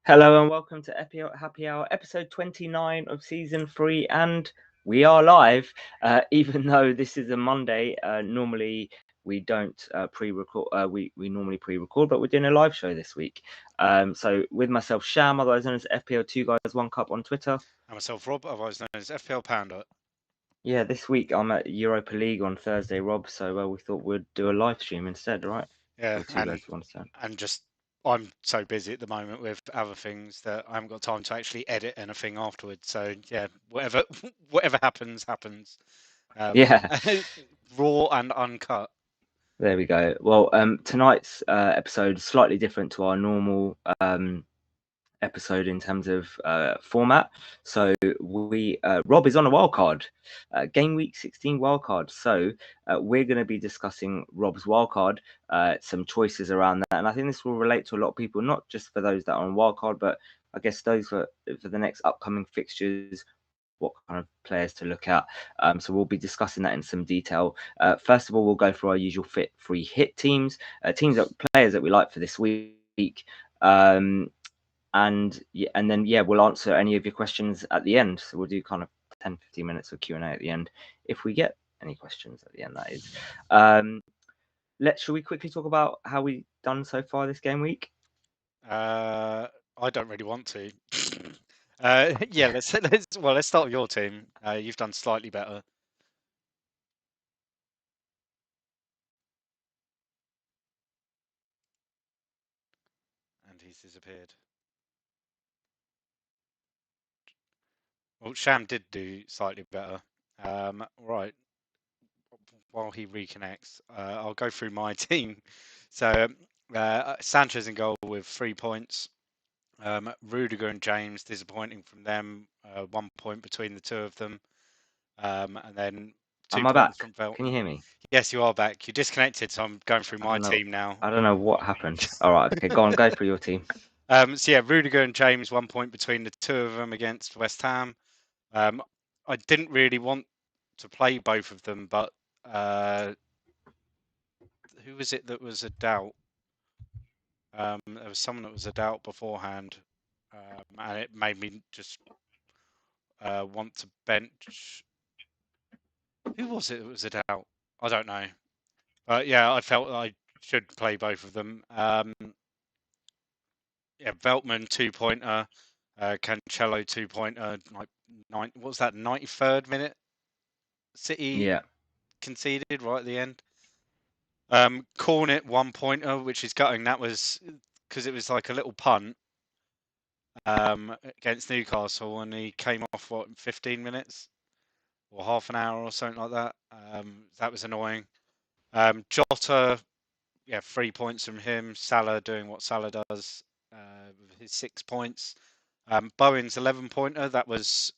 Hello and welcome to Happy Hour, episode 29 of season 3, and we are live. Even though this is a Monday, normally we don't pre-record. We normally pre-record, but we're doing a live show this week. So with myself, Sham, otherwise known as FPL2 Guys One Cup on Twitter. And myself, Rob, otherwise known as FPL Pounder. Yeah, this week I'm at Europa League on Thursday, Rob. So we thought we'd do a live stream instead, right? Yeah, Or two guys to understand. and just I'm so busy at the moment with other things that I haven't got time to actually edit anything afterwards. So yeah, whatever whatever happens. Yeah. Raw and uncut. There we go. Well, tonight's episode is slightly different to our normal episode in terms of format. So Rob is on a wildcard, game week 16 wildcard. So we're going to be discussing Rob's wildcard, some choices around that, and I think this will relate to a lot of people, not just for those that are on wildcard, but I guess those for the next upcoming fixtures. What kind of players to look at? So we'll be discussing that in some detail. First of all, we'll go through our usual free hit teams, players that we like for this week. And then we'll answer any of your questions at the end. So we'll do kind of 10-15 minutes of Q&A at the end if we get any questions at the end, that is. Shall we quickly talk about how we've done so far this game week? I don't really want to. Yeah, let's start with your team. You've done slightly better. And he's disappeared. Well, Sham did do slightly better. Right. While he reconnects, I'll go through my team. So Sanchez in goal with 3 points. Rudiger and James, disappointing from them. 1 point between the two of them. And then 2 Am I points back? from Veltman. Can you hear me? Yes, you are back. You disconnected, so I'm going through my team now. I don't know what happened. All right, okay, go on, go through your team. So yeah, Rudiger and James, 1 point between the two of them against West Ham. I didn't really want to play both of them, but who was it that was a doubt? There was someone that was a doubt beforehand, and it made me just want to bench. Who was it that was a doubt? I don't know. But yeah, I felt I should play both of them. Yeah, Veltman 2-pointer, Cancelo 2-pointer. Like what was that? 93rd minute. City conceded right at the end. Cornet 1-pointer, which is gutting. That was because it was like a little punt against Newcastle, and he came off 15 minutes or half an hour or something like that. That was annoying. Jota, 3 points from him. Salah doing what Salah does with his 6 points. Bowen's 11-pointer. That was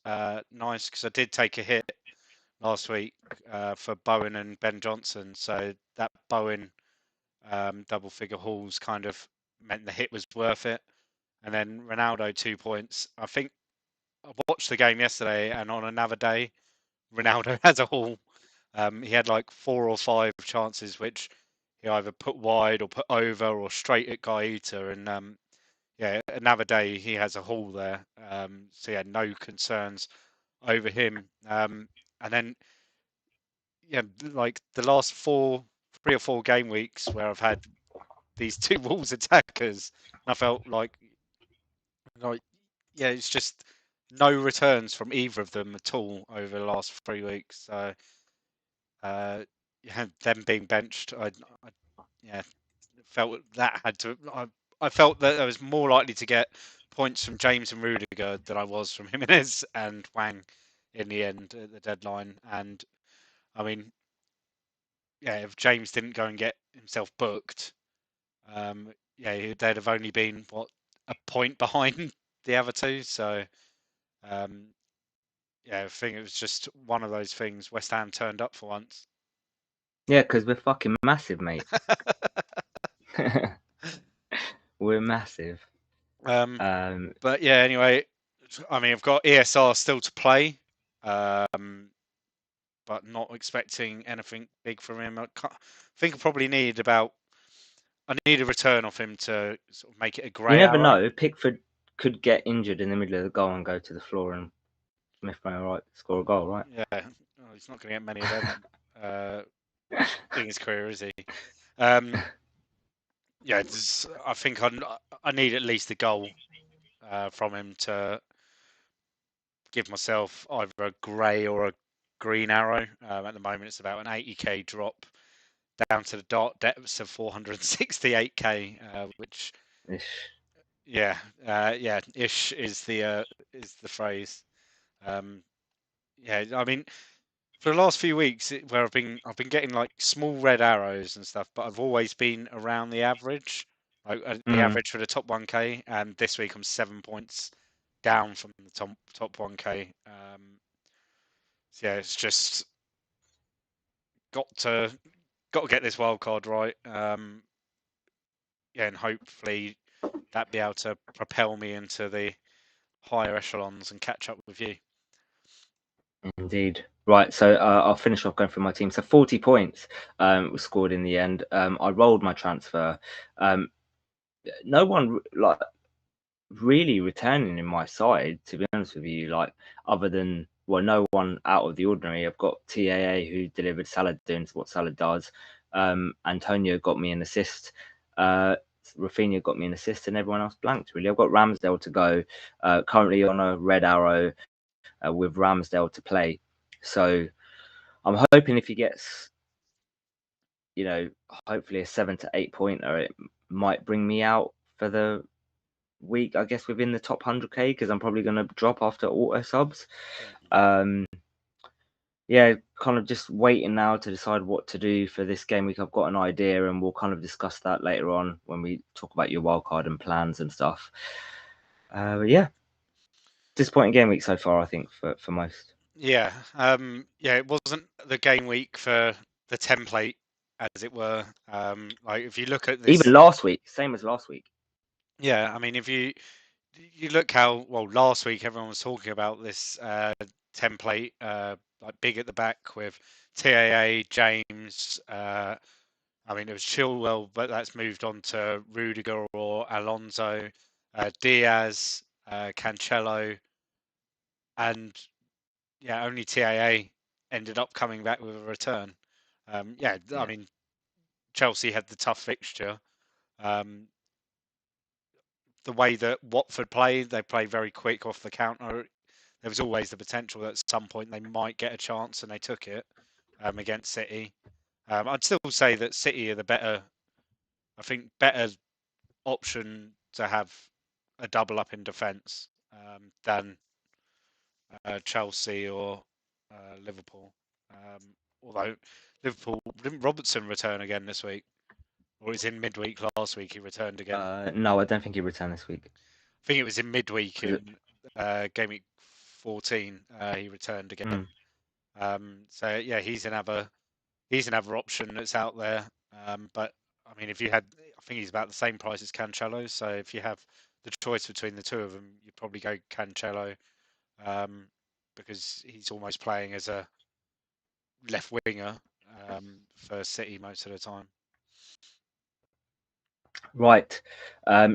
nice because I did take a hit last week for Bowen and Ben Johnson. So that Bowen double figure hauls kind of meant the hit was worth it. And then Ronaldo 2 points. I think I watched the game yesterday, and on another day, Ronaldo has a haul. He had like 4 or 5 chances, which he either put wide or put over or straight at Gaeta. And another day he has a haul there. So yeah, no concerns over him. And then like the last 3 or 4 game weeks where I've had these two Wolves attackers, and I felt like it's just no returns from either of them at all over the last 3 weeks. So them being benched, I felt that had to. I felt that I was more likely to get points from James and Rudiger than I was from Jimenez and Wang in the end at the deadline. And I mean, if James didn't go and get himself booked, they'd have only been a point behind the other two. So I think it was just one of those things. West Ham turned up for once. Yeah, because we're fucking massive, mate. We're massive. But yeah, anyway, I mean, I've got ESR still to play, but not expecting anything big from him. I think I probably I need a return off him to sort of make it a grey You never arrow. know. Pickford could get injured in the middle of the goal and go to the floor, and Smith may right score a goal, right? Yeah, well, he's not going to get many of them in his career, is he? Yeah, I think I need at least a goal from him to give myself either a grey or a green arrow. At the moment, it's about an 80k drop down to the dark depths of 468k, which Ish. yeah, ish is the phrase. Yeah, I mean, for the last few weeks, where I've been getting like small red arrows and stuff, but I've always been around the average, like the average for the top 1k. And this week I'm 7 points down from the top 1k. So yeah, it's just got to get this wild card right. Yeah, and hopefully that be able to propel me into the higher echelons and catch up with you. Indeed. Right, so I'll finish off going through my team. So 40 points was scored in the end. I rolled my transfer. No one like really returning in my side, to be honest with you. Like other than no one out of the ordinary. I've got TAA who delivered. Salah doing what Salah does. Antonio got me an assist. Rafinha got me an assist, and everyone else blanked. Really, I've got Ramsdale to go. Currently on a red arrow. With Ramsdale to play. So I'm hoping if he gets, hopefully a 7 to 8 pointer, it might bring me out for the week, I guess, within the top 100k, because I'm probably going to drop after auto subs. Yeah, kind of just waiting now to decide what to do for this game week. I've got an idea, and we'll kind of discuss that later on when we talk about your wildcard and plans and stuff. But yeah, disappointing game week so far, I think, for most. Yeah, it wasn't the game week for the template, as it were. Like if you look at this, Even last week, same as last week. yeah, I mean, if you look how well last week everyone was talking about this template, like big at the back with TAA, James. I mean, it was Chilwell, but that's moved on to Rudiger or Alonso, Diaz, Cancelo, and yeah, only TAA ended up coming back with a return. Yeah, I mean, Chelsea had the tough fixture. The way that Watford played, they play very quick off the counter. There was always the potential that at some point they might get a chance, and they took it against City. I'd still say that City are the better option to have a double up in defence than Chelsea or Liverpool. Although Liverpool, didn't Robertson return again this week? Or is in midweek last week he returned again? No, I don't think he returned this week. I think it was in midweek in Gameweek 14 he returned again. So yeah, he's another option that's out there. But I mean, if you had, I think he's about the same price as Cancelo. So if you have the choice between the two of them, you'd probably go Cancelo because he's almost playing as a left winger for City most of the time. Right.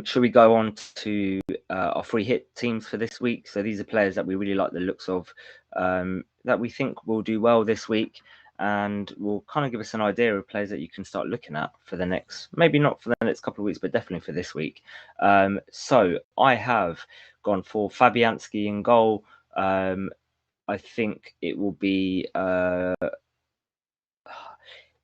Should we go on to our free hit teams for this week? So these are players that we really like the looks of, that we think will do well this week, and will kind of give us an idea of players that you can start looking at for the next, maybe not for the next couple of weeks, but definitely for this week. So I have gone for Fabianski in goal. I think it will be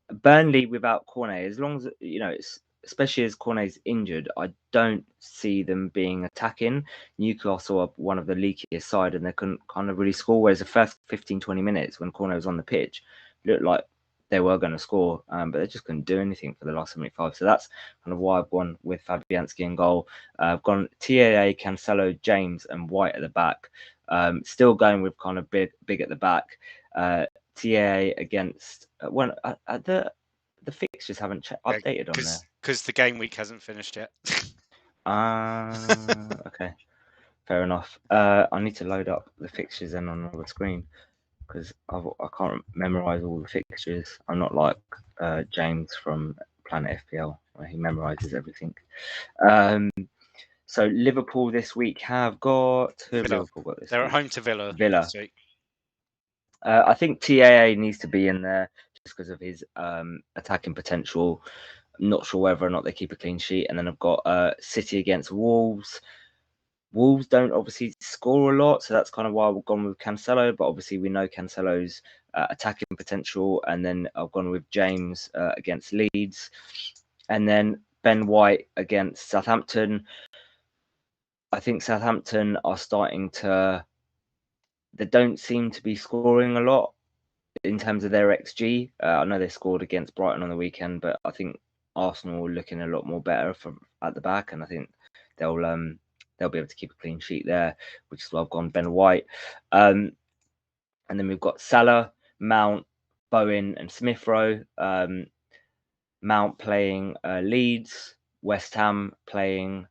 Burnley without Cornet. As long as it's, especially as Cornet's injured, I don't see them being attacking. Newcastle are one of the leakiest side, and they couldn't kind of really score. Whereas the first 15-20 minutes when Cornet was on the pitch, looked like they were going to score, but they just couldn't do anything for the last 75. So that's kind of why I've gone with Fabianski in goal. I've gone TAA, Cancelo, James, and White at the back. Still going with kind of big at the back. TAA against the fixtures haven't updated on there because the game week hasn't finished yet. Okay, fair enough. I need to load up the fixtures then on the screen because I can't memorize all the fixtures. I'm not like James from Planet FPL where he memorizes everything. So Liverpool this week have got who have Villa. Liverpool got this They're week? at home to Villa Villa. this week. I think TAA needs to be in there just because of his attacking potential. I'm not sure whether or not they keep a clean sheet. And then I've got City against Wolves. Wolves don't obviously score a lot, so that's kind of why I've gone with Cancelo. But obviously, we know Cancelo's attacking potential. And then I've gone with James against Leeds. And then Ben White against Southampton. I think Southampton are starting to. They don't seem to be scoring a lot in terms of their XG. I know they scored against Brighton on the weekend, but I think Arsenal are looking a lot more better from at the back, and I think they'll be able to keep a clean sheet there, which is why I've gone Ben White. And then we've got Salah, Mount, Bowen, and Smith Rowe. Mount playing Leeds, West Ham playing.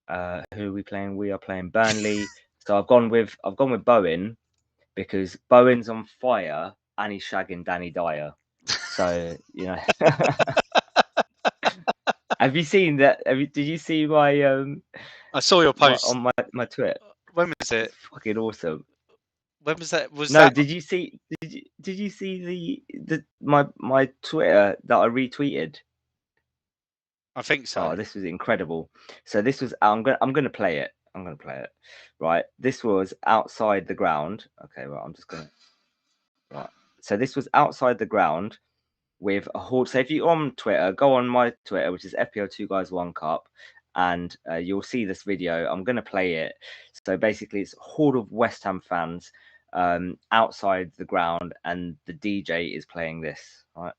Who are we playing? We are playing Burnley. So I've gone with Bowen because Bowen's on fire and he's shagging Danny Dyer. So have you seen that? Did you see my I saw your post. on my Twitter? When was it? It's fucking awesome. When was that? Was No, that? did you see? Did you see my Twitter that I retweeted? I think so. Oh, this was incredible. So this was I'm gonna play it. I'm gonna play it. Right. This was outside the ground. Okay. Well, I'm just gonna. Right. So this was outside the ground with a horde. So if you're on Twitter, go on my Twitter, which is FPL2Guys1 Cup, and you'll see this video. I'm going to play it. So basically, it's a horde of West Ham fans outside the ground, and the DJ is playing this. Right.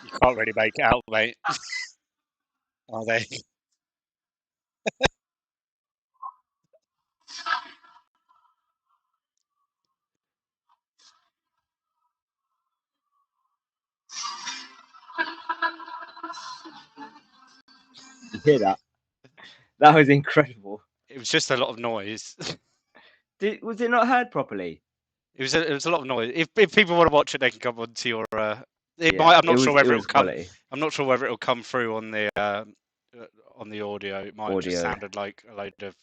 You can't really make it out, mate. Are they? You hear that? That was incredible. It was just a lot of noise. Was it not heard properly? It was a lot of noise. If people want to watch it, they can come onto your. It Yeah, might. I'm not sure it whether was it'll come. quality. I'm not sure whether it'll come through on the audio. It might have just Audio. sounded like a load of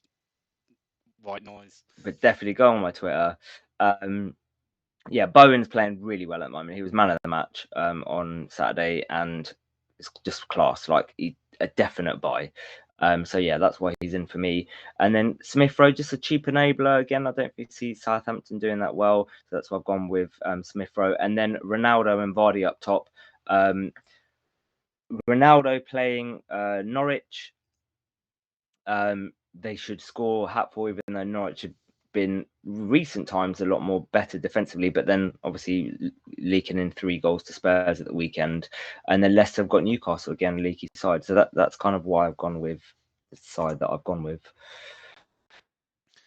white noise. But definitely go on my Twitter. Yeah, Bowen's playing really well at the moment. He was man of the match on Saturday, and it's just class. Like a definite buy. So yeah, that's why he's in for me. And then Smith Rowe, just a cheap enabler. Again, I don't think see Southampton doing that well, so that's why I've gone with Smith Rowe. And then Ronaldo and Vardy up top. Ronaldo playing Norwich. They should score hatful, even though Norwich have been recent times a lot more better defensively, but then obviously leaking in 3 goals to Spurs at the weekend. And then Leicester have got Newcastle again, leaky side. So that's kind of why I've gone with the side that I've gone with.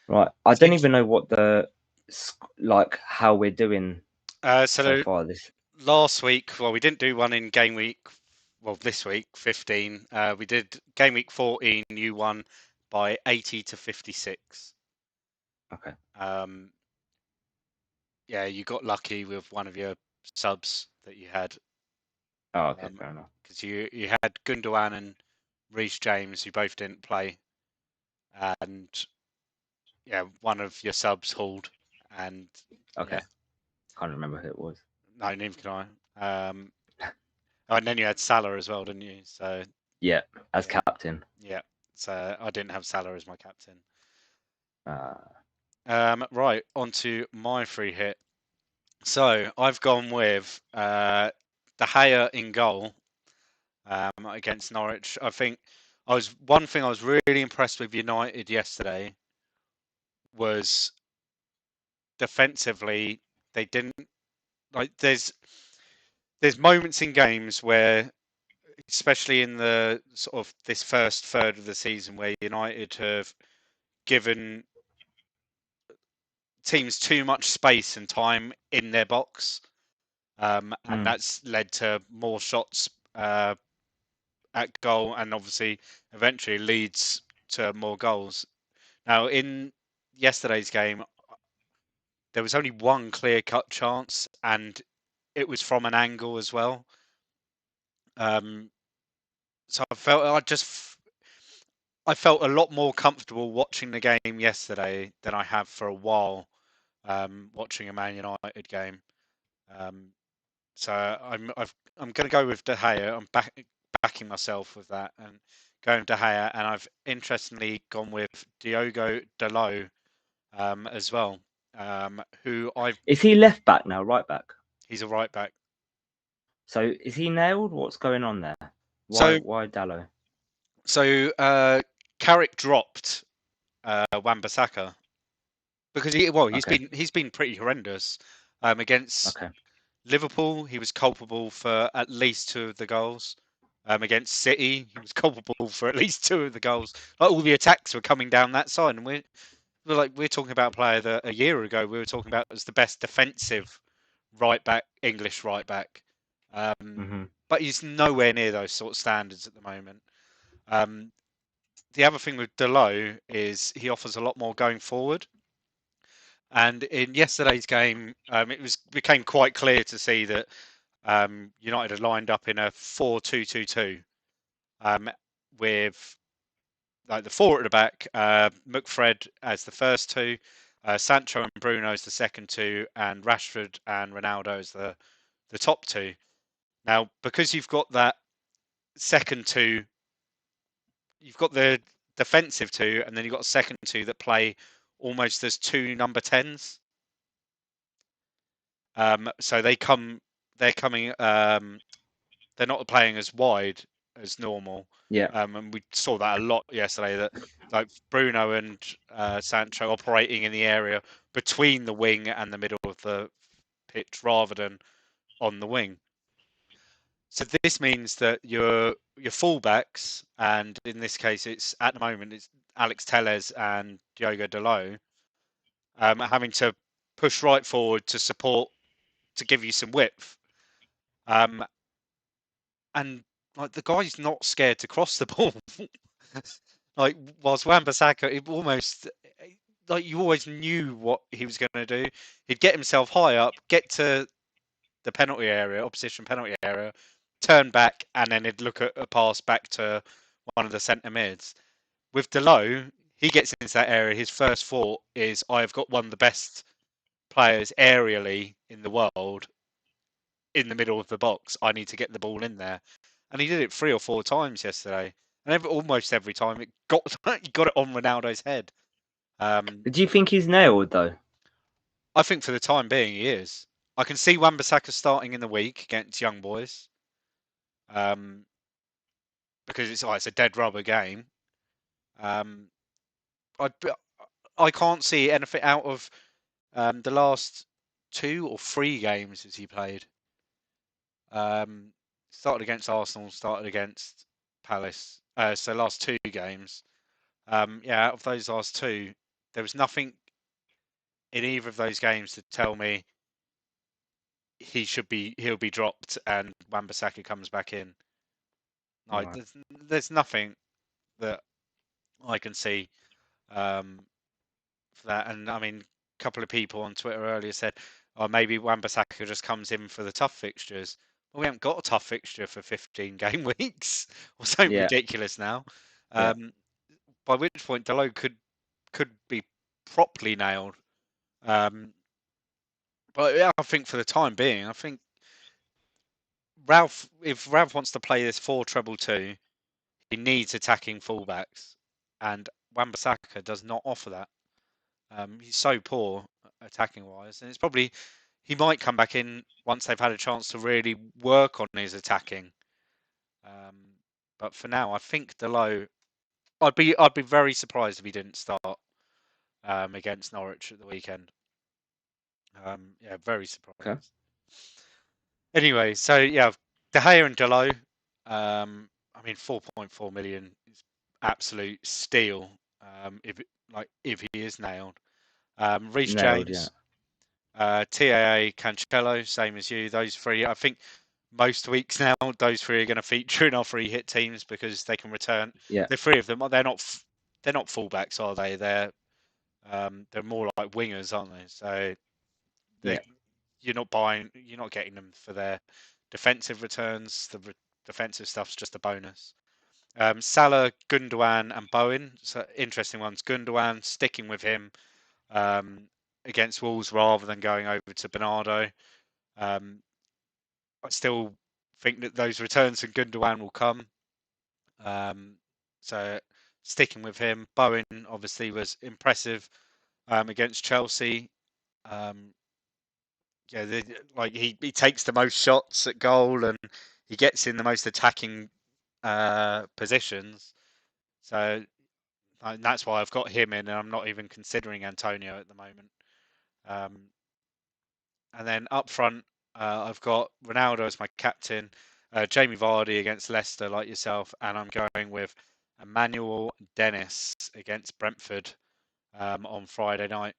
Right. I don't even know what how we're doing so far this. Last week, well, we didn't do one in game week. Well, this week, 15. We did game week 14. You won by 80 to 56. Okay. Yeah, you got lucky with one of your subs that you had. Oh, okay, fair enough. Because you had Gundogan and Reece James, who both didn't play, and yeah, one of your subs hauled, and okay, yeah. Can't remember who it was. No, neither can I. And then you had Salah as well, didn't you? So yeah, as captain. Yeah, so I didn't have Salah as my captain. Uh, Right, on to my free hit. So I've gone with De Gea in goal against Norwich. I think one thing I was really impressed with United yesterday was defensively they didn't like. There's moments in games where, especially in the sort of this first third of the season, where United have given teams too much space and time in their box, and that's led to more shots at goal, and obviously eventually leads to more goals. Now, in yesterday's game, there was only one clear-cut chance, and it was from an angle as well. So I felt a lot more comfortable watching the game yesterday than I have for a while watching a Man United game. So I'm going to go with De Gea. I'm backing myself with that and going De Gea, and I've interestingly gone with Diogo Dalot as well. Is he left back now, right back? He's a right back. So is he nailed? What's going on there? So Why Dallo? Carrick dropped Wan-Bissaka because Okay. he's been pretty horrendous against Okay. Liverpool. He was culpable for at least 2 of the goals. Against City, he was culpable for at least 2 of the goals. Like, all the attacks were coming down that side, and we're talking about a player that a year ago we were talking about as the best defensive right back, English right back. Hmm. But he's nowhere near those sort of standards at the moment. The other thing with Dalot is he offers a lot more going forward. And in yesterday's game, became quite clear to see that United had lined up in a 4-2-2-2 with like the 4 at the back, McFred as the first 2, Sancho and Bruno as the second 2, and Rashford and Ronaldo as the top 2. Now, because you've got that second 2, you've got the defensive 2, and then you've got a second 2 that play almost as 2 number 10s. So they're coming. They're not playing as wide as normal. Yeah. And we saw that a lot yesterday. That like Bruno and Sancho operating in the area between the wing and the middle of the pitch rather than on the wing. So this means that your fullbacks, and in this case, it's at the moment it's Alex Telles and Diogo Dalot, having to push right forward to support to give you some width. And like the guy's not scared to cross the ball. Like whilst Wan-Bissaka, it almost like you always knew what he was going to do. He'd get himself high up, get to the penalty area, opposition penalty area, turn back, and then he'd look at a pass back to one of the centre mids. With Dalot, he gets into that area. His first thought is, "I've got one of the best players aerially in the world in the middle of the box. I need to get the ball in there." And he did it 3 or 4 times yesterday, and almost every time it got he got it on Ronaldo's head. Do you think he's nailed though? I think for the time being he is. I can see Wan-Bissaka starting in the week against Young Boys, because it's a dead rubber game. Um, I I can't see anything out of the last 2 or 3 games as he played. Started against Arsenal, started against Palace. So last 2 games. Out of those last 2, there was nothing in either of those games to tell me he'll be dropped and Wan-Bissaka comes back in. Like Right. there's nothing that I can see for that. And I mean, a couple of people on Twitter earlier said, "Oh, maybe Wan-Bissaka just comes in for the tough fixtures." Well, we haven't got a tough fixture for 15 game weeks or something Yeah. ridiculous now. Yeah. By which point Dalot could be properly nailed. But yeah, I think for the time being, I think if Ralph wants to play this 4-2-2, he needs attacking fullbacks, and Wan-Bissaka does not offer that. He's so poor attacking wise, and it's probably he might come back in once they've had a chance to really work on his attacking. But for now, I think Dalot. I'd be very surprised if he didn't start against Norwich at the weekend. Yeah, very surprised. Okay. Anyway, so yeah, De Gea and Dalot. I mean, 4.4 million is absolute steal. If he is nailed, Reece Nailed. Yeah. James, TAA, Cancelo, same as you. Those 3, I think, most weeks now, those 3 are going to feature in our 3 hit teams because they can return. Yeah. The 3 of them, they're not fullbacks, are they? They're more like wingers, aren't they? So Yeah. you're not getting them for their defensive returns. The defensive stuff's just a bonus. Salah, Gundogan, and Bowen. So interesting ones. Gundogan sticking with him against Wolves rather than going over to Bernardo. I still think that those returns from Gundogan will come. So sticking with him. Bowen obviously was impressive against Chelsea. Yeah, like he takes the most shots at goal and he gets in the most attacking positions. So and that's why I've got him in, and I'm not even considering Antonio at the moment. And then up front, I've got Ronaldo as my captain, Jamie Vardy against Leicester, like yourself, and I'm going with Emmanuel Dennis against Brentford on Friday night,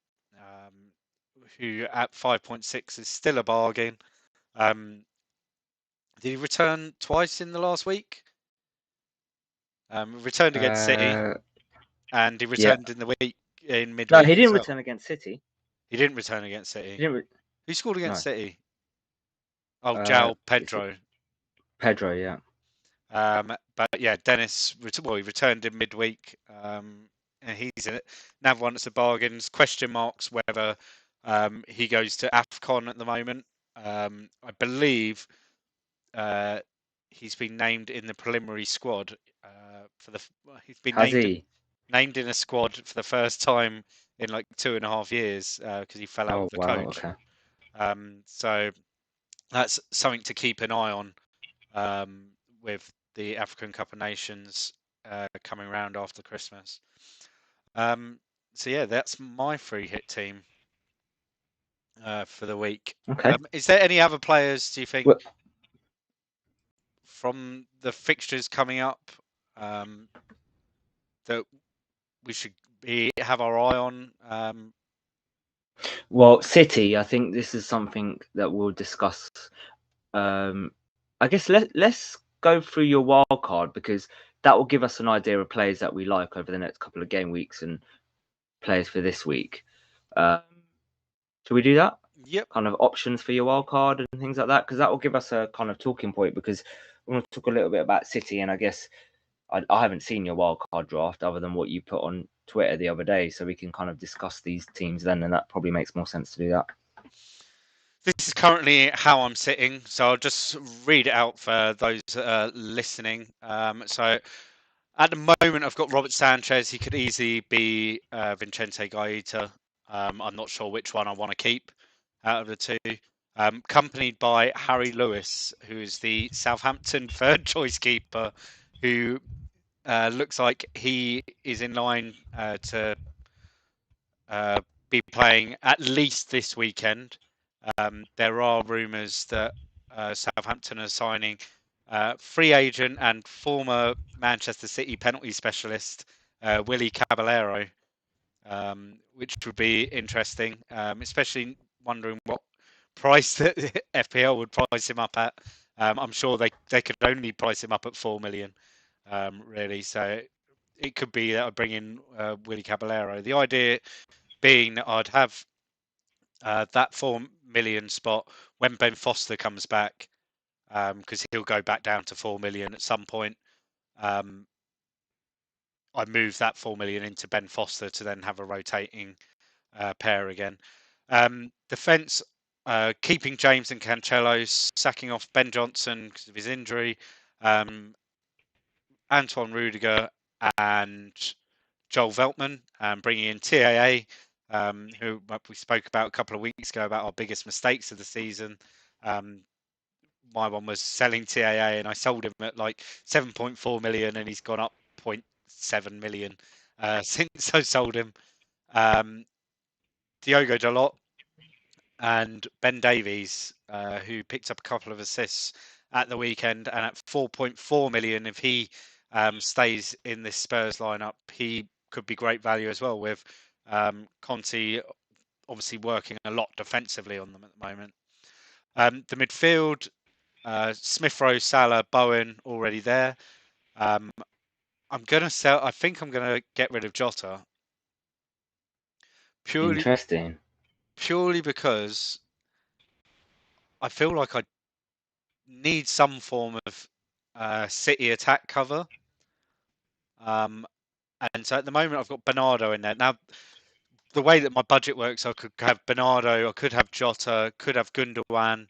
who at 5.6 is still a bargain. Did he return twice in the last week? Returned against City, and he Yeah. returned in the week in No, midweek he as didn't well. return against City. He didn't return against He City. didn't. Who scored No. against City? Oh, João Pedro. Pedro, yeah. But yeah, Dennis. Well, he returned in midweek, and he's another one that's a bargain. Question marks whether he goes to AFCON at the moment. I believe he's been named in the preliminary squad for the. He's been Has he? named in a squad for the first time in like 2.5 years because he fell out Oh with the wow. coach. Okay. So that's something to keep an eye on with the African Cup of Nations coming around after Christmas. So yeah, that's my free hit team for the week. Okay. Is there any other players, do you think, Well, from the fixtures coming up that we should have our eye on? well, City. I think this is something that we'll discuss. I guess let's go through your wild card because that will give us an idea of players that we like over the next couple of game weeks and players for this week. Should we do that? Yep. Kind of options for your wild card and things like that, because that will give us a kind of talking point. Because we want to talk a little bit about City, and I guess I haven't seen your wild card draft other than what you put on Twitter the other day, so we can kind of discuss these teams then, and that probably makes more sense to do that. This is currently how I'm sitting, so I'll just read it out for those listening. So at the moment, I've got Robert Sanchez. He could easily be Vicente Gaeta. I'm not sure which one I want to keep out of the two. Accompanied by Harry Lewis, who is the Southampton third choice keeper, who looks like he is in line to be playing at least this weekend. There are rumours that Southampton are signing free agent and former Manchester City penalty specialist Willy Caballero, which would be interesting, especially wondering what price that FPL would price him up at. I'm sure they could only price him up at 4 million, really. So it could be that I bring in Willy Caballero. The idea being that I'd have that 4 million spot when Ben Foster comes back, because he'll go back down to 4 million at some point. I move that 4 million into Ben Foster to then have a rotating pair again. Defence, keeping James and Cancelo, sacking off Ben Johnson because of his injury, Antoine Rudiger and Joel Veltman, bringing in TAA, who we spoke about a couple of weeks ago about our biggest mistakes of the season. My one was selling TAA, and I sold him at like 7.4 million, and he's gone up 0.7 million since I sold him. Diogo Dalot and Ben Davies, who picked up a couple of assists at the weekend, and at 4.4 million, if he stays in this Spurs lineup, he could be great value as well. With Conte obviously working a lot defensively on them at the moment. The midfield, Smith Rowe, Salah, Bowen already there. I'm gonna sell. I think I'm gonna get rid of Jota Interesting. purely because I feel like I need some form of City attack cover. And so at the moment, I've got Bernardo in there. Now, the way that my budget works, I could have Bernardo, I could have Jota, could have Gundogan,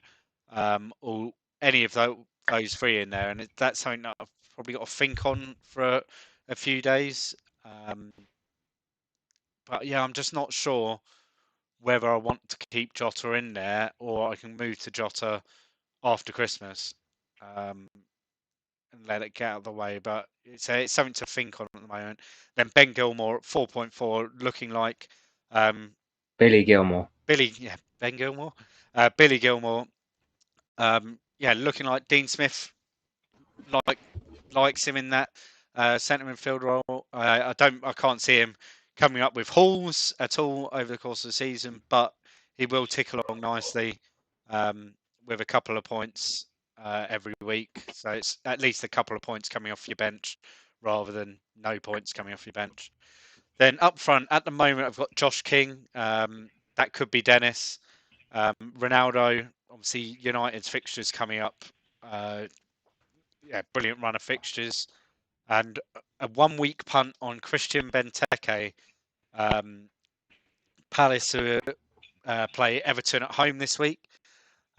or any of those three in there. And that's something that I've probably got to think on for a few days. But yeah, I'm just not sure whether I want to keep Jota in there or I can move to Jota after Christmas. And let it get out of the way. But it's something to think on at the moment. Then Ben Gilmore at 4.4, looking like Billy Gilmore. Ben Gilmore, Billy Gilmore, looking like Dean Smith likes him in that centre midfield role. I can't see him coming up with hauls at all over the course of the season, but he will tick along nicely with a couple of points every week. So it's at least a couple of points coming off your bench rather than no points coming off your bench. Then up front, at the moment, I've got Josh King. That could be Dennis. Ronaldo, obviously, United's fixtures coming up. Brilliant run of fixtures. And a 1 week punt on Christian Benteke. Palace play Everton at home this week.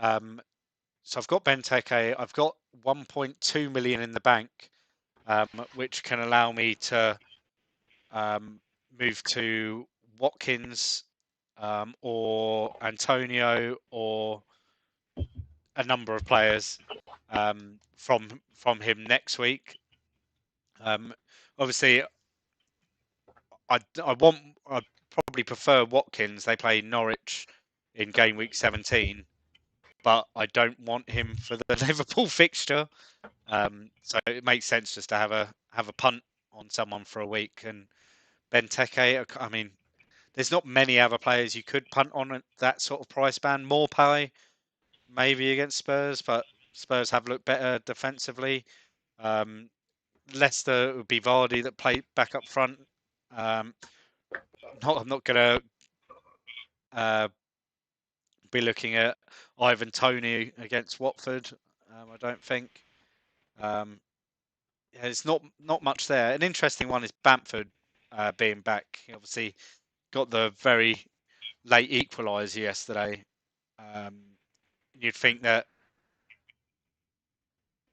So I've got Benteke. I've got 1.2 million in the bank, which can allow me to move to Watkins or Antonio or a number of players from him next week. Obviously, I probably prefer Watkins. They play Norwich in game week 17, but I don't want him for the Liverpool fixture. So it makes sense just to have a punt on someone for a week. And Benteke, I mean, there's not many other players you could punt on at that sort of price band. Morpay, maybe against Spurs, but Spurs have looked better defensively. Leicester, it would be Vardy that played back up front. I'm not going to be looking at Ivan Toney against Watford. I don't think. There's not much there. An interesting one is Bamford being back. He obviously got the very late equaliser yesterday. You'd think that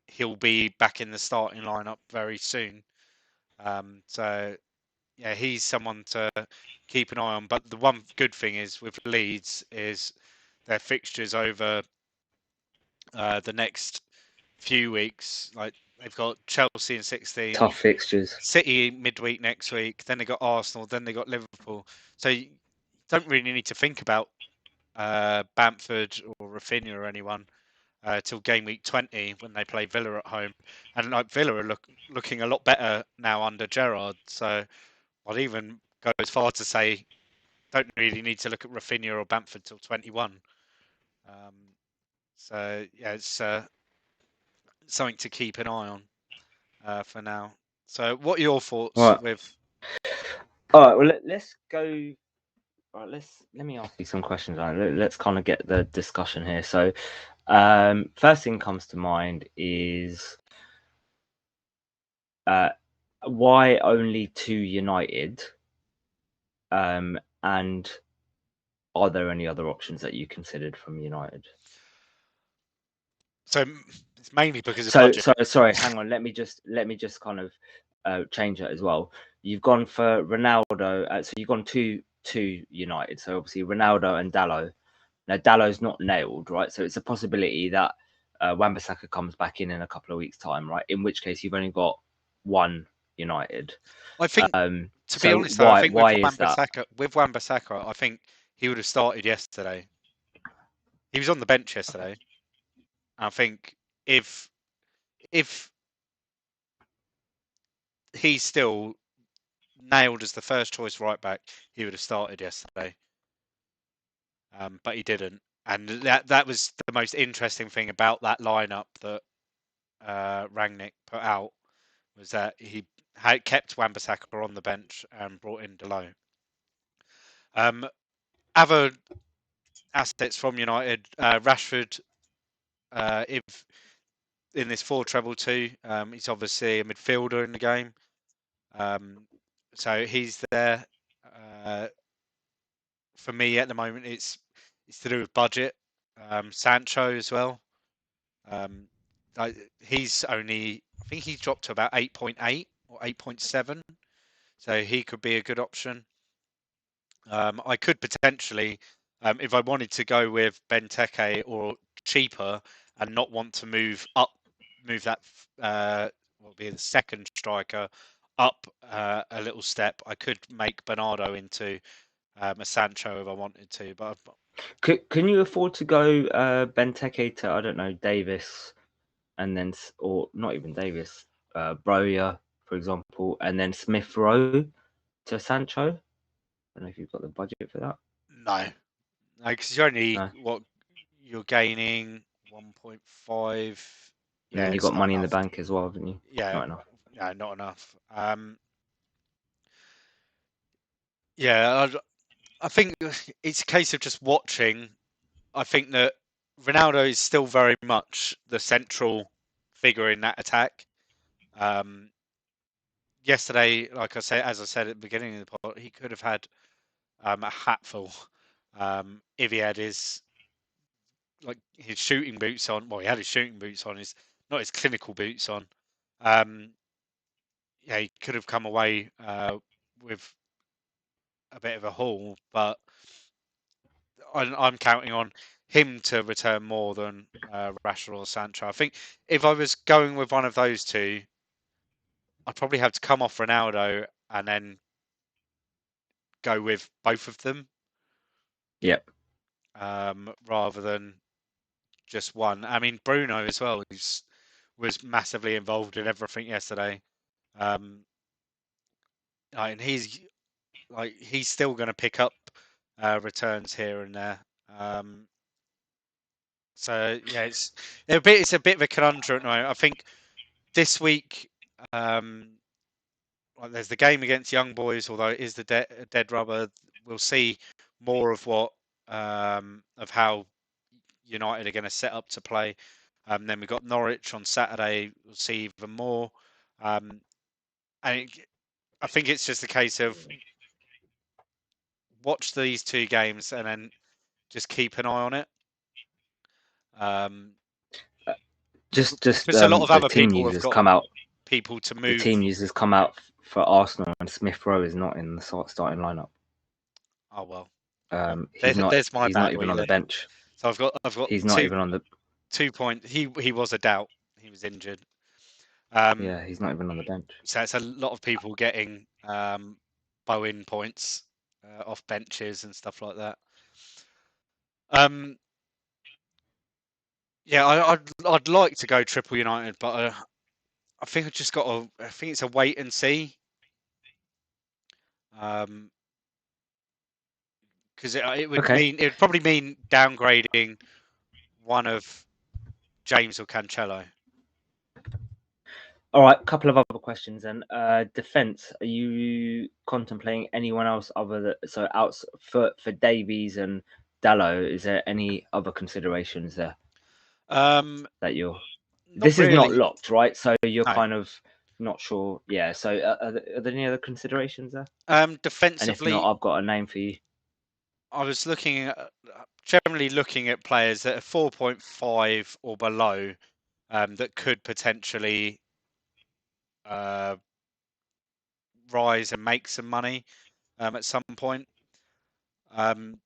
he'll be back in the starting lineup very soon. So yeah, he's someone to keep an eye on. But the one good thing is with Leeds is their fixtures over the next few weeks. Like they've got Chelsea in 16, Tough fixtures. City midweek next week, then they got Arsenal, then they got Liverpool. So you don't really need to think about Bamford or Rafinha or anyone till game week 20 when they play Villa at home. And like Villa are looking a lot better now under Gerrard. So I'd even go as far to say don't really need to look at Rafinha or Bamford till 21. So yeah, it's something to keep an eye on for now. So what are your thoughts with? All right, well let's go. All right, let me ask you some questions. Right? Let's kind of get the discussion here. So, first thing comes to mind is why only 2 United, and are there any other options that you considered from United? So it's mainly because of budget. Sorry, hang on. Let me just kind of change that as well. You've gone for Ronaldo, so you've gone two United. So obviously Ronaldo and Dalot. Now Dallow's not nailed, right? So it's a possibility that Wan-Bissaka comes back in a couple of weeks' time, right? In which case you've only got 1 United. I think, to be honest, why, I think with Wan-Bissaka, I think he would have started yesterday. He was on the bench yesterday. I think if he's still nailed as the first choice right back, he would have started yesterday. But he didn't. And that was the most interesting thing about that lineup that Rangnick put out, was that he had kept Wan-Bissaka on the bench and brought in Dalot. Other assets from United, Rashford, if in this 4-treble-2, he's obviously a midfielder in the game. So he's there. For me at the moment, it's to do with budget. Sancho as well. He's only, I think he's dropped to about 8.8 or 8.7, so he could be a good option. I could potentially, if I wanted to go with Benteke or cheaper and not want to move that what would be the second striker up a little step, I could make Bernardo into a Sancho if I wanted to. But Can you afford to go Benteke to, I don't know, Davis, and then, or not even Davis, Broja, for example, and then Smith Rowe to Sancho? I don't know if you've got the budget for that. no, because you're only No. you're gaining 1.5. And Yeah, then you've it's got not money in the enough. bank as well, haven't you? Yeah, Not enough. no, not enough. Yeah, I think it's a case of just watching. I think that Ronaldo is still very much the central figure in that attack. Yesterday, like I said, as I said at the beginning of the pod, he could have had a hatful if he had his shooting boots on. Well, he had his shooting boots on, not his clinical boots on. Yeah, he could have come away with a bit of a haul, but I'm counting on him to return more than Rashford or Sancho. I think if I was going with one of those two, I'd probably have to come off Ronaldo and then go with both of them. Yep. Rather than just one. I mean, Bruno as well was massively involved in everything yesterday, and he's still going to pick up returns here and there. So yeah, it's a bit of a conundrum at the moment. I think this week, there's the game against Young Boys, although it is the dead rubber. We'll see more of what of how United are going to set up to play. Then we've got Norwich on Saturday. We'll see even more. I think it's just a case of watch these two games and then just keep an eye on it. Just because a lot of other team people news have has got come out. people to move. The team news has come out for Arsenal, and Smith Rowe is not in the starting lineup. Oh well. He's not. There's my he's bad not even week on the then. bench. So I've got He's not even on the 2 points. He was a doubt. He was injured. Yeah, he's not even on the bench. So it's a lot of people getting Bowen points off benches and stuff like that. Yeah, I'd like to go triple United, but I think I just got to. I think it's a wait and see. Because it would mean it would probably mean downgrading one of James or Cancelo. All right, a couple of other questions then. Defense, are you contemplating anyone else other than out for Davies and Dallo? Is there any other considerations there that you're? This really. is not locked, right? So you're No. kind of not sure. Yeah. So are there any other considerations there? Defensively, and if not, I've got a name for you. I was generally looking at players that are 4.5 or below that could potentially rise and make some money at some point. And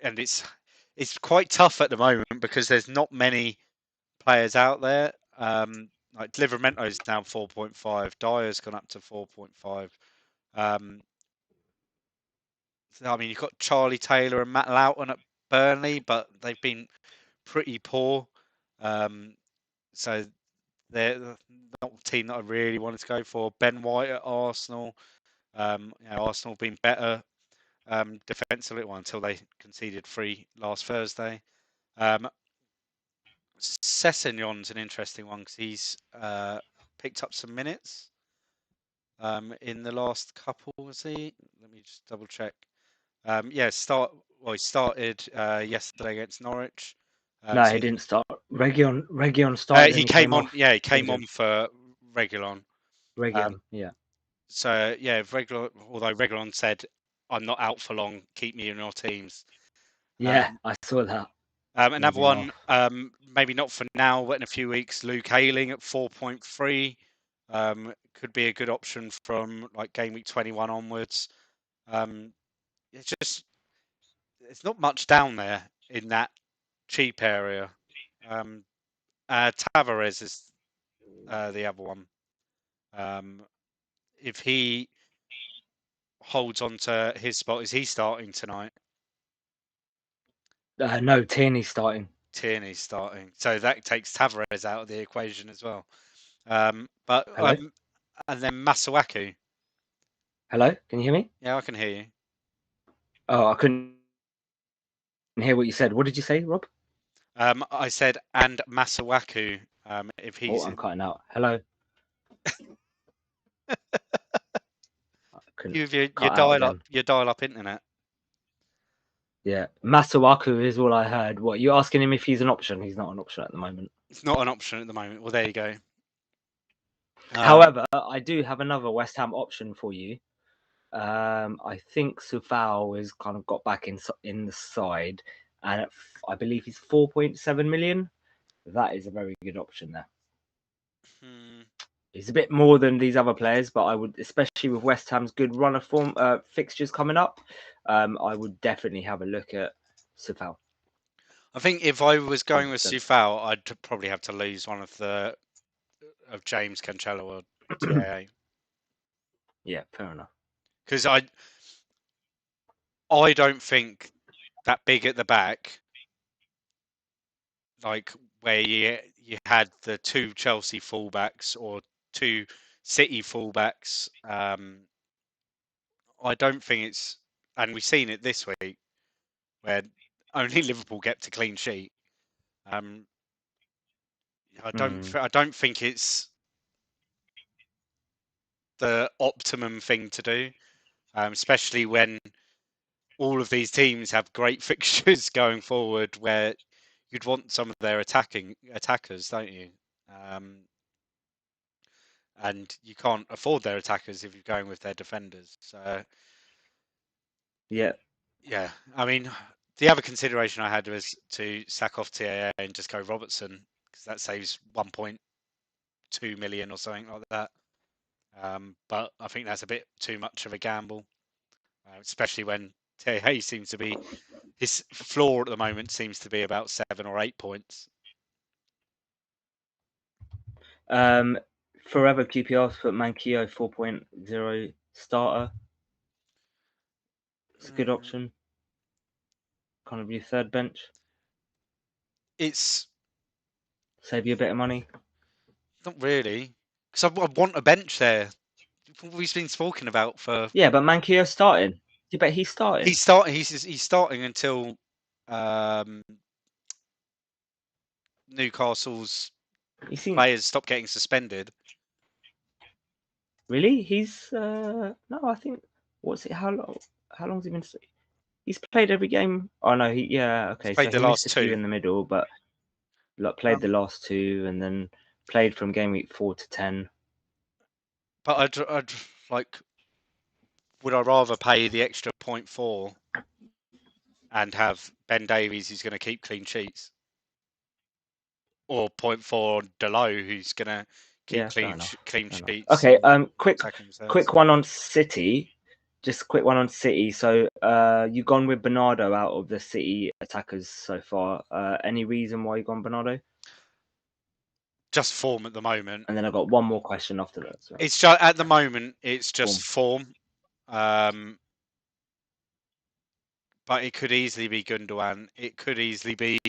it's quite tough at the moment because there's not many players out there. Like Livermento's down 4.5. Dyer's gone up to 4.5. I mean, you've got Charlie Taylor and Matt Loughton at Burnley, but they've been pretty poor. So they're not a team that I really wanted to go for. Ben White at Arsenal. Arsenal have been better defensively until they conceded 3 last Thursday. Sessegnon's an interesting one because he's picked up some minutes in the last couple. Was he? Let me just double check. He started yesterday against Norwich. No, he didn't start. Region started. He came on. Yeah, he came on for Regulon. Regulon, yeah. So yeah, although Regulon said, "I'm not out for long. Keep me in your teams." Yeah, I saw that. Made Another me one, laugh. maybe not for now, but in a few weeks, Luke Ayling at 4.3 could be a good option from like game week 21 onwards. It's just it's not much down there in that cheap area. Tavares is the other one. If he holds on to his spot, is he starting tonight? No, Tierney's starting. Tierney's starting, so that takes Tavares out of the equation as well. Hello? And then Masuaku. Hello? Can you hear me? Yeah, I can hear you. Oh, I couldn't hear what you said. What did you say, Rob? I said and Masuaku. If he's I'm in, cutting out. Hello? I couldn't you have your cut out again. dial up internet. Yeah, Masuaku is all I heard. What, you asking him if he's an option? He's not an option at the moment. It's not an option at the moment. Well, there you go. However, I do have another West Ham option for you. I think Sufal has kind of got back in the side, and I believe he's 4.7 million. That is a very good option there. He's a bit more than these other players, but I would, especially with West Ham's good run of form fixtures coming up, I would definitely have a look at Sufal. I think if I was going with 100%. Sufal, I'd probably have to lose one of James Cancelo or TAA. Yeah, fair enough. Because I don't think that big at the back, like where you had the two Chelsea fullbacks or two City fullbacks. I don't think it's, and we've seen it this week where only Liverpool get to clean sheet. I don't think it's the optimum thing to do, especially when all of these teams have great fixtures going forward, where you'd want some of their attackers, don't you? And you can't afford their attackers if you're going with their defenders. So Yeah. yeah, I mean, the other consideration I had was to sack off TAA and just go Robertson, because that saves 1.2 million or something like that. But I think that's a bit too much of a gamble, especially when TAA seems to be, his floor at the moment seems to be about 7 or 8 points. Forever QPR's put Manquillo 4.0 starter. It's a good option. Kind of your third bench. It's Save you a bit of money. not really, because I want a bench there. We've been talking about for. Yeah, but Manquillo's starting. You bet he's starting. He's starting. He's starting until Newcastle's players stop getting suspended. Really? He's no, I think, what's it? How long's he been? He's played every game. Oh no, okay. He's played So the he missed last a few two. in the middle, but played the last two, and then played from game week 4 to 10. But I'd like. Would I rather pay the extra 0.4 and have Ben Davies who's going to keep clean sheets, or 0.4 Delo who's going to keep clean sheets? Okay. Quick one on City. Just a quick one on City. So, you gone with Bernardo out of the City attackers so far. Any reason why you gone Bernardo? Just form at the moment. And then I've got one more question after that. So. It's just at the moment. It's just form. But it could easily be Gundogan. It could easily be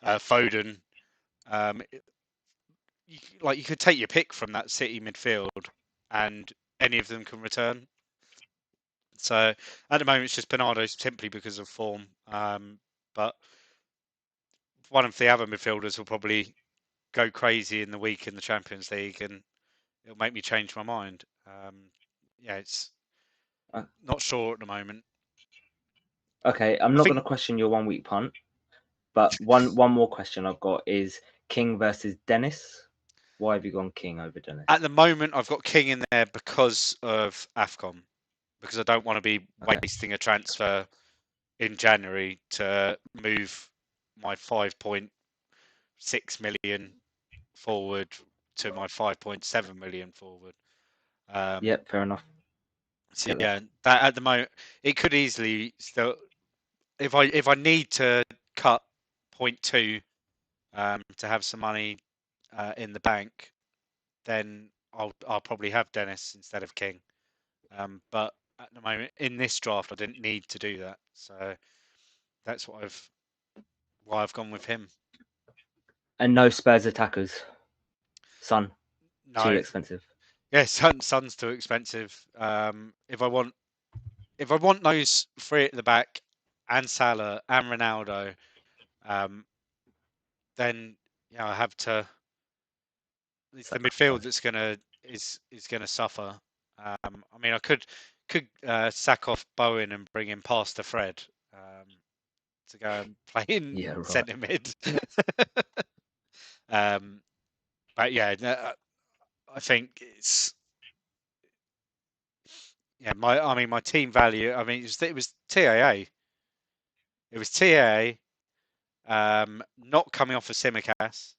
Foden. You could take your pick from that City midfield, and any of them can return. So at the moment, it's just Bernardo simply because of form. But one of the other midfielders will probably go crazy in the week in the Champions League, and it'll make me change my mind. It's not sure at the moment. Okay, I'm not going to question your 1 week punt, but one more question I've got is King versus Dennis. Why have you gone King over Dennis? At the moment, I've got King in there because of AFCON, because I don't want to be wasting a transfer in January to move my 5.6 million forward to my 5.7 million forward. Yep, fair enough. So yeah, that at the moment it could easily still, if I need to cut 0.2 to have some money in the bank, then I'll probably have Dennis instead of King. But at the moment in this draft, I didn't need to do that, so that's why I've gone with him. And no Spurs attackers. Son, No, too expensive. yeah, Son's too expensive. If I want those three at the back and Salah and Ronaldo, then I have to. It's the midfield that's gonna suffer. I mean, I could sack off Bowen and bring in Pastor Fred to go and play in centre mid. But yeah, I think it's my team value. I mean, it was TAA. It was TAA. Not coming off of Simicast.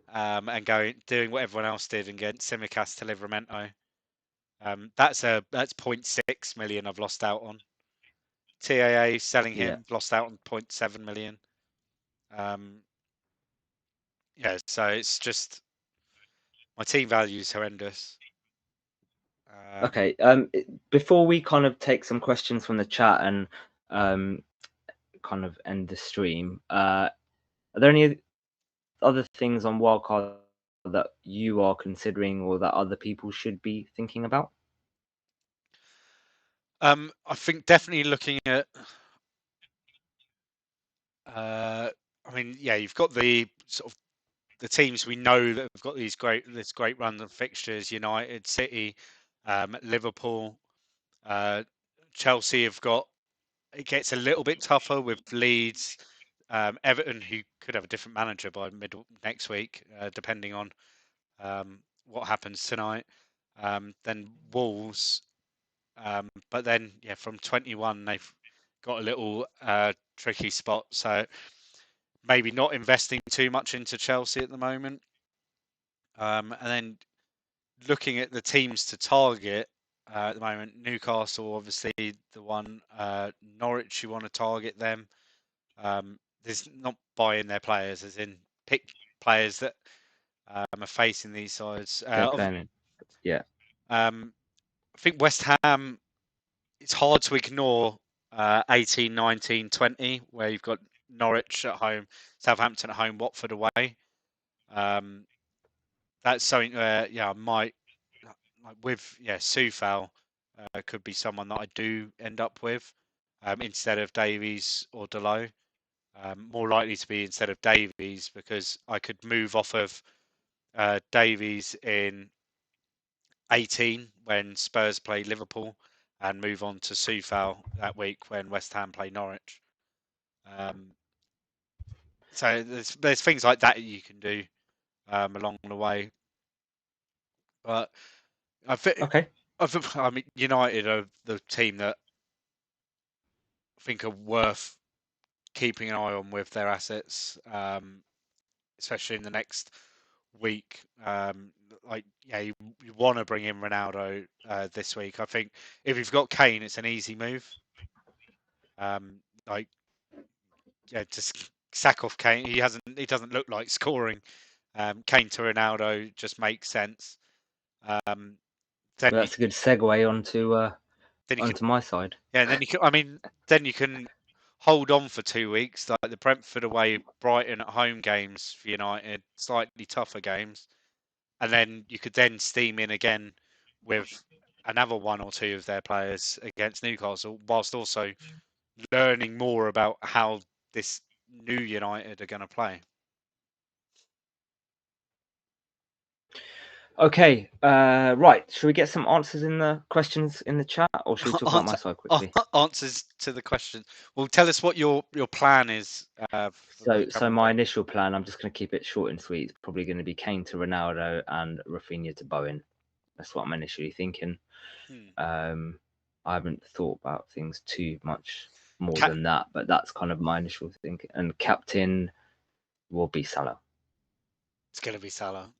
And doing what everyone else did and getting Simicast to Livramento. That's 0.6 million I've lost out on. TAA selling him, lost out on 0.7 million. So it's just my team value is horrendous. Okay. Before we kind of take some questions from the chat and kind of end the stream, are there any other things on Wildcard that you are considering or that other people should be thinking about? I think definitely looking at. I mean, yeah, you've got the sort of the teams we know that have got this great run of fixtures: United, City, Liverpool, Chelsea have got. It gets a little bit tougher with Leeds, Everton, who could have a different manager by middle next week, depending on what happens tonight. Then Wolves, but then from 21 they've got a little tricky spot. So maybe not investing too much into Chelsea at the moment. And then looking at the teams to target at the moment, Newcastle obviously the one. Norwich, you want to target them. There's not buying their players, as in pick players that are facing these sides. Yeah. I think West Ham, it's hard to ignore 18, 19, 20, where you've got Norwich at home, Southampton at home, Watford away. That's something where, I might, with, Soufal could be someone that I do end up with instead of Davies or Delo. More likely to be instead of Davies, because I could move off of Davies in 18 when Spurs play Liverpool and move on to Soufal that week when West Ham play Norwich. So there's things like that you can do along the way. But I mean, United are the team that I think are worth keeping an eye on with their assets, especially in the next week. You want to bring in Ronaldo this week. I think if you've got Kane, it's an easy move. Just sack off Kane. He doesn't look like scoring. Kane to Ronaldo just makes sense. That's a good segue onto my side. Yeah, and then you can hold on for 2 weeks, like the Brentford away, Brighton at home games for United, slightly tougher games, and then you could then steam in again with another one or two of their players against Newcastle, whilst also learning more about how this new United are going to play. Okay, right. Should we get some answers in the questions in the chat, or should we talk about my side quickly? Answers to the question. Well, tell us what your plan is. So my initial plan, I'm just going to keep it short and sweet. It's probably going to be Kane to Ronaldo and Rafinha to Bowen. That's what I'm initially thinking. I haven't thought about things too much more than that, but that's kind of my initial thinking. And captain will be Salah. It's going to be Salah.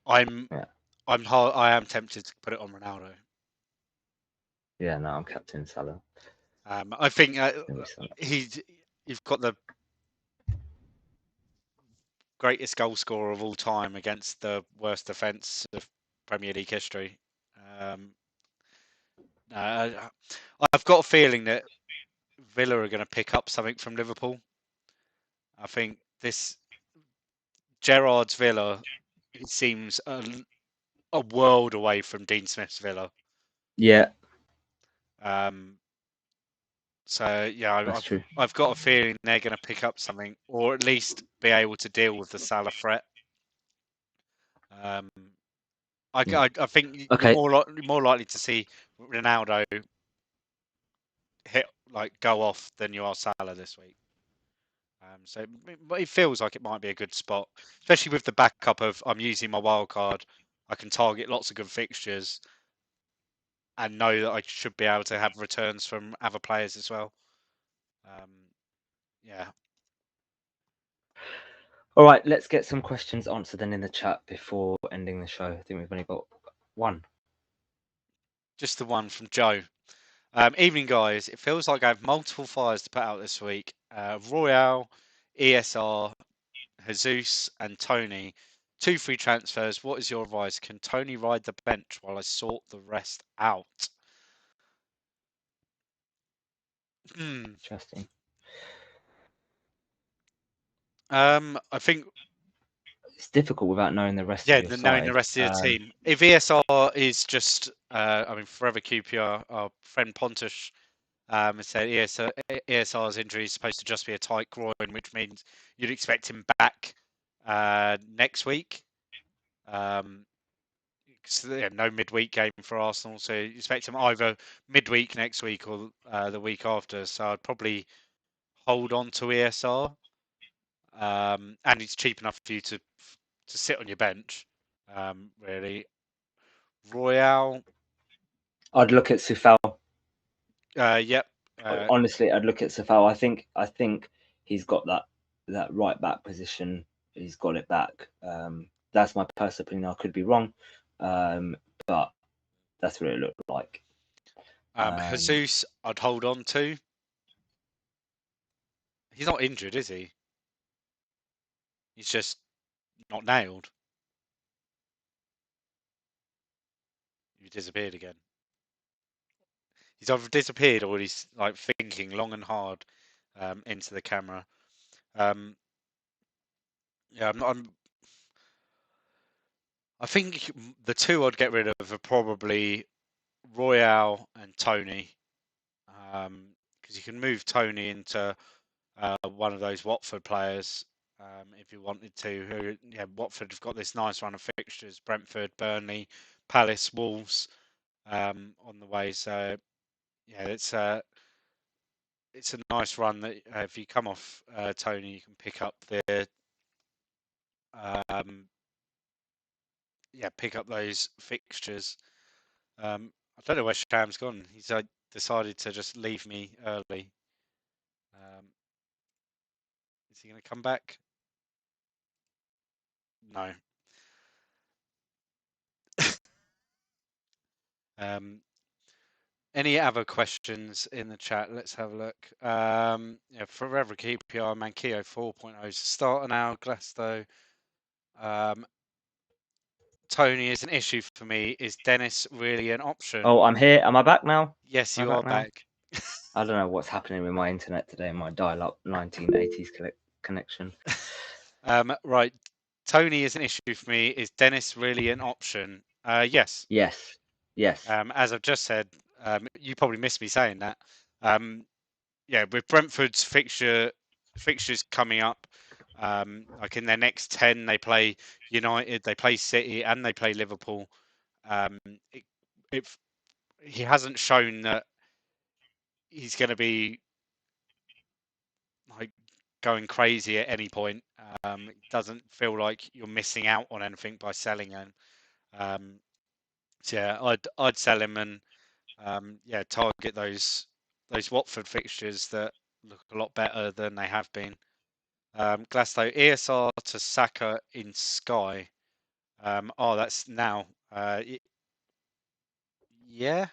I am tempted to put it on Ronaldo. Yeah, no, I'm captain Salah. I think you've got the greatest goal scorer of all time against the worst defence of Premier League history. I've got a feeling that Villa are going to pick up something from Liverpool. I think this Gerrard's Villa, it seems a world away from Dean Smith's Villa. Yeah. So yeah, That's true. I've got a feeling they're going to pick up something, or at least be able to deal with the Salah threat. I think Okay. you're more likely to see Ronaldo go off than you are Salah this week. So it feels like it might be a good spot, especially with the backup of I'm using my wild card. I can target lots of good fixtures and know that I should be able to have returns from other players as well. Yeah. All right, let's get some questions answered then in the chat before ending the show. I think we've only got one. Just the one from Joe. Evening, guys. It feels like I have multiple fires to put out this week. Royale, ESR, Jesus, and Tony. 2 free transfers. What is your advice? Can Tony ride the bench while I sort the rest out? Interesting. I think it's difficult without knowing the rest of your side. Knowing the rest of your team. If ESR is just, forever QPR, our friend Pontus said ESR's injury is supposed to just be a tight groin, which means you'd expect him back next week. No midweek game for Arsenal, so you expect him either midweek next week or the week after. So I'd probably hold on to ESR, and it's cheap enough for you to sit on your bench. Really, Royale. I'd look at Sufal. Yep. Honestly, I'd look at Sufal. I think he's got that right back position. He's got it back. That's my personal opinion. I could be wrong, but that's what it looked like. Jesus, I'd hold on to. He's not injured, is he? He's just not nailed. He disappeared again. He's either disappeared or he's like thinking long and hard into the camera. I think the two I'd get rid of are probably Royale and Tony, because you can move Tony into one of those Watford players if you wanted to. Watford have got this nice run of fixtures: Brentford, Burnley, Palace, Wolves on the way. So yeah, it's a nice run that if you come off Tony, you can pick up pick up those fixtures. I don't know where Sham's gone. He's decided to just leave me early. Is he going to come back? No. Any other questions in the chat? Let's have a look. Forever QPR, Mankio 4.0 is starter now. Glasto. Tony is an issue for me. Is Dennis really an option? Oh, I'm here. Am I back now? Yes, you are back. I don't know what's happening with my internet today. My dial-up 1980s connection. Right. Tony is an issue for me. Is Dennis really an option? Yes. Yes. As I've just said, you probably missed me saying that. With Brentford's fixtures coming up, Like in their next 10, they play United, they play City, and they play Liverpool. He hasn't shown that he's going to be like going crazy at any point. It doesn't feel like you're missing out on anything by selling him. So yeah, I'd sell him and target those Watford fixtures that look a lot better than they have been. Glasto ESR to Saka in Sky. That's now. Yeah.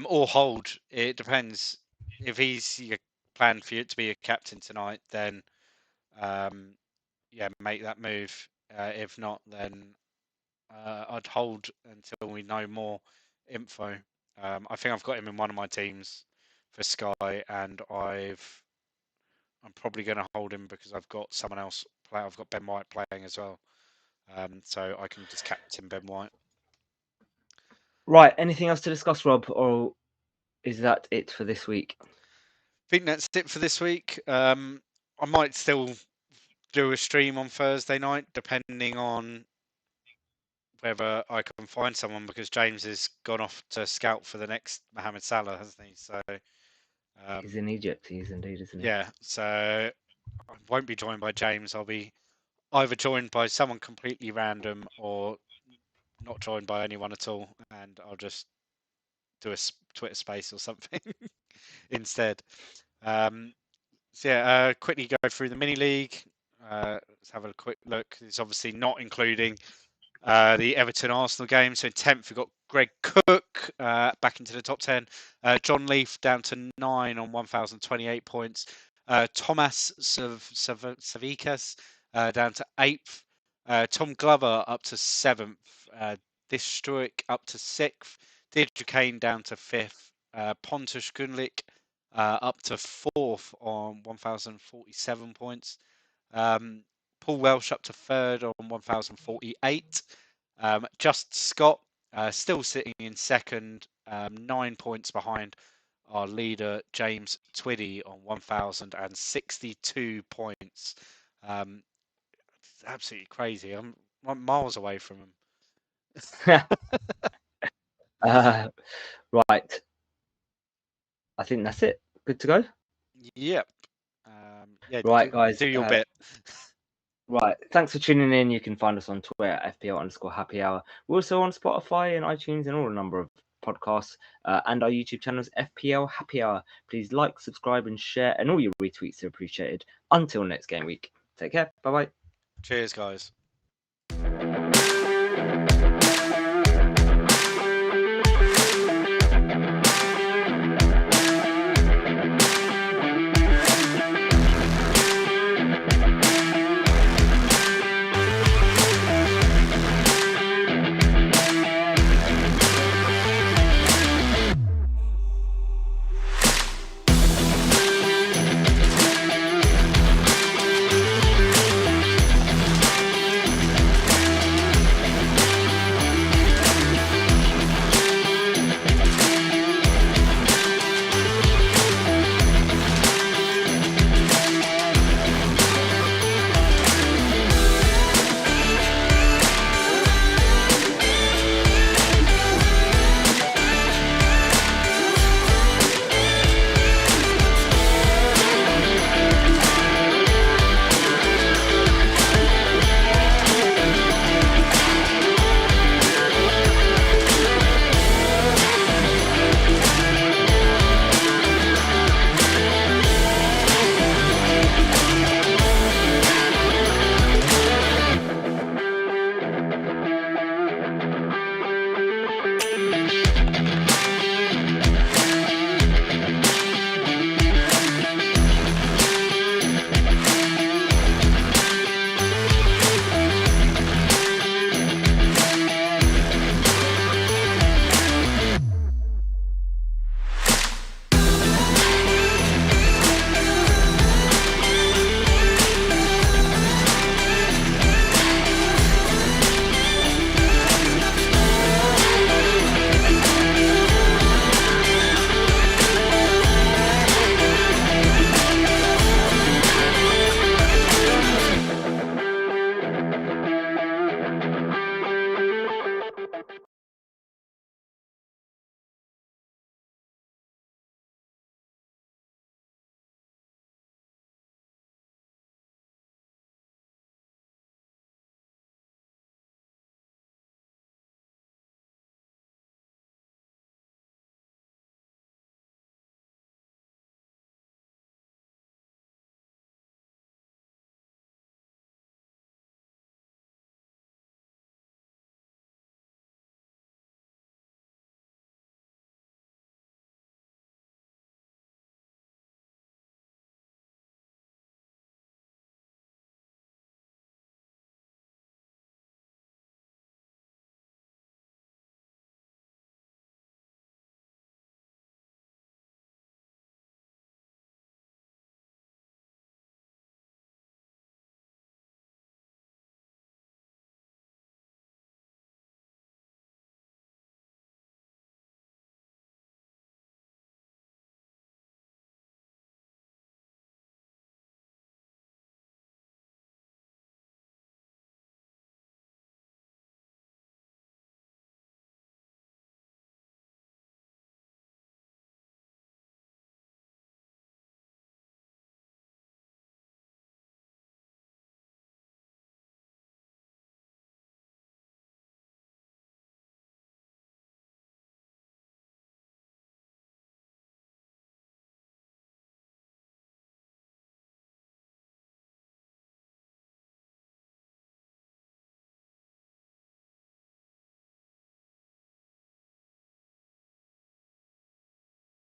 Or hold. It depends. If he's your plan for it to be a captain tonight, then make that move. If not, then I'd hold until we know more info. I think I've got him in one of my teams for Sky, and I'm probably going to hold him because I've got someone else play. I've got Ben White playing as well, so I can just captain Ben White. Right. Anything else to discuss, Rob, or is that it for this week? I think that's it for this week. I might still do a stream on Thursday night, depending on whether I can find someone, because James has gone off to scout for the next Mohamed Salah, hasn't he? So he's in Egypt. He's indeed, isn't he? Yeah. So I won't be joined by James. I'll be either joined by someone completely random or not joined by anyone at all, and I'll just do a Twitter space or something instead. Quickly go through the mini league. Let's have a quick look. It's obviously not including the Everton Arsenal game. So in 10th, we've got Greg Cook back into the top 10. John Leaf down to 9 on 1,028 points. Thomas Savikas down to 8th. Tom Glover up to 7th. This Struick up to 6th. Deirdre Kane down to 5th. Pontus Gunlik up to 4th on 1,047 points. Paul Welsh up to 3rd on 1,048. Just Scott still sitting in 2nd, 9 points behind our leader James Twiddy on 1,062 points. It's absolutely crazy. I'm miles away from him. Right. I think that's it. Good to go. Yep. Right, guys. Do your bit. Right. Thanks for tuning in. You can find us on Twitter at FPL_happy hour. We're also on Spotify and iTunes and all a number of podcasts, and our YouTube channels, FPL Happy Hour. Please like, subscribe, and share, and all your retweets are appreciated. Until next game week. Take care. Bye bye. Cheers, guys.